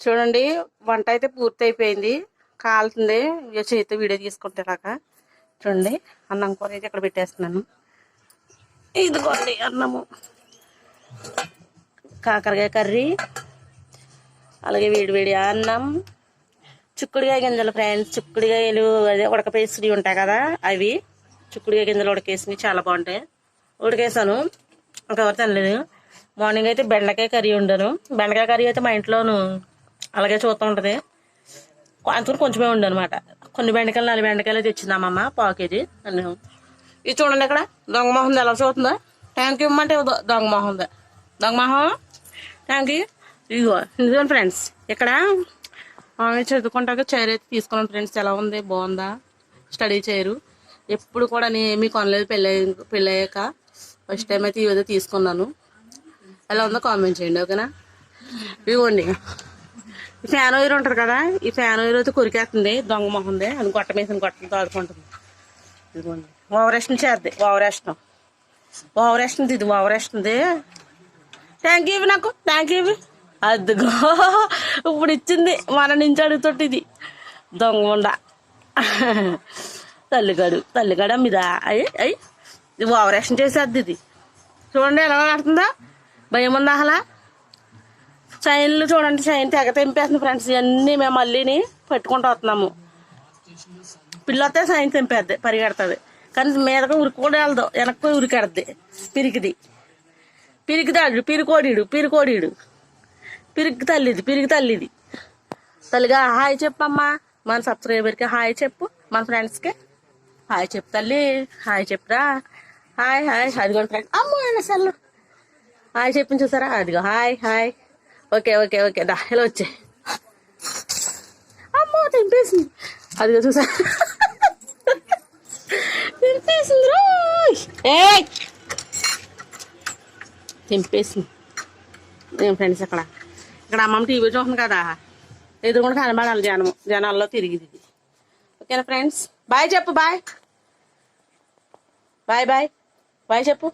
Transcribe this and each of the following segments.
చూడండి వంట అయితే పూర్తి అయిపోయింది. కాలుతుంది చేతితో వీడియో తీసుకుంటే దాకా. చూడండి అన్నం కూర అయితే ఇక్కడ పెట్టేస్తున్నాను. ఇదిగోండి అన్నము, కాకరకాయ కర్రీ, అలాగే వేడివేడి అన్నం, చిక్కుడుకాయ గింజలు ఫ్రెండ్స్. చిక్కుడుకాయలు అదే ఉడకపేసి ఉంటాయి కదా, అవి చిక్కుడుకాయ గింజలు ఉడకేసి చాలా బాగుంటాయి. ఉడకేసాను, ఇంకెవరు తినలేదు. మార్నింగ్ అయితే బెండకాయ కర్రీ వండాను. బెండకాయ కర్రీ అయితే మా ఇంట్లోనూ అలాగే చూస్తూ ఉంటుంది. అందుకని కొంచెమే ఉండు అనమాట. కొన్ని బెండకాయలు 4 బెండకాయలు తెచ్చింది అమ్మమ్మ, పావు కేజీ అన్నీ. ఇది చూడండి ఇక్కడ దొంగ మొహం ఎలా చూస్తుందా. థ్యాంక్ యూ ఇమ్మంటే దొంగ మొహం దొంగ మొహం థ్యాంక్ యూ. ఇదిగో ఫ్రెండ్స్ ఇక్కడ చదువుకుంటాక చైర్ అయితే తీసుకున్నాను ఫ్రెండ్స్. ఎలా ఉంది, బాగుందా? స్టడీ చైరు ఎప్పుడు కూడా నేను ఏమీ కొనలేదు. పెళ్ళయ్యాక ఫస్ట్ టైం అయితే ఇవైతే తీసుకున్నాను. ఎలా ఉందో కామెంట్ చేయండి, ఓకేనా? ఇదిగోండి ఈ ఫ్యాన్ వైర్ ఉంటుంది కదా, ఈ ఫ్యాన్ వైర్ అయితే కొరికేస్తుంది దొంగ మొహంది. అది గొట్టమేసిన గొట్టలతో ఆడుకుంటుంది. ఇదిగోండి ఓవరేషన్ చేద్ది, ఓవరేషన్ ఇది ఓవరేషన్ది. థ్యాంక్ యూ నాకు, థ్యాంక్ యూ. అదిగో ఇప్పుడు ఇచ్చింది, మన నుంచి అడుగుతోటి. ఇది దొంగ ఉండ తల్లిగాడు మీద ఇది ఓవరేషన్ చేసేద్ది. ఇది చూడండి ఎలా ఆడుతుందా, భయం ఉందా అసలు. చైన్లు చూడండి, చైన్ తెగ తెంపేస్తుంది ఫ్రెండ్స్. ఇవన్నీ మేము మళ్ళీని పెట్టుకుంటూ వస్తున్నాము. పిల్లతే చైన్ తెంపేద్ది, పరిగెడుతుంది. కానీ మీదగా ఉరికి కూడా వెళ్దాం, వెనక్కి ఉరికెడద్ది. పిరికిదాడు పిరికోడీడు పిరికి తల్లిది. తల్లిగా హాయ్ చెప్పమ్మా, మన సబ్స్క్రైబర్కి హాయ్ చెప్పు, మన ఫ్రెండ్స్కి హాయ్ చెప్పు తల్లి, హాయ్ చెప్పురా. హాయ్ అది కూడా ఫ్రెండ్స్. అమ్మో అసలు హాయ్ చెప్పింది చూసారా, అదిగో హాయ్. ఓకే దా ఇలా వచ్చే. అమ్మో తెంపేసింది, అదిగో చూసా తెంపేసింది. తెంపేసింది ఏం ఫ్రెండ్స్. ఇక్కడ అమ్మమ్మ టీవీ చూస్తుంది కదా, ఎదురుకుండా కనబడాలి జనాల్లో తిరిగిది. ఓకేనా ఫ్రెండ్స్, బాయ్ చెప్పు. బాయ్ చెప్పు.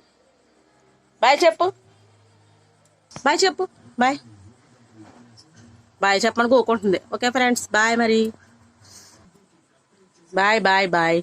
బాయ్ చెప్పమని కోకుంటుంది. ఓకే ఫ్రెండ్స్, బాయ్ మరి. బాయ్.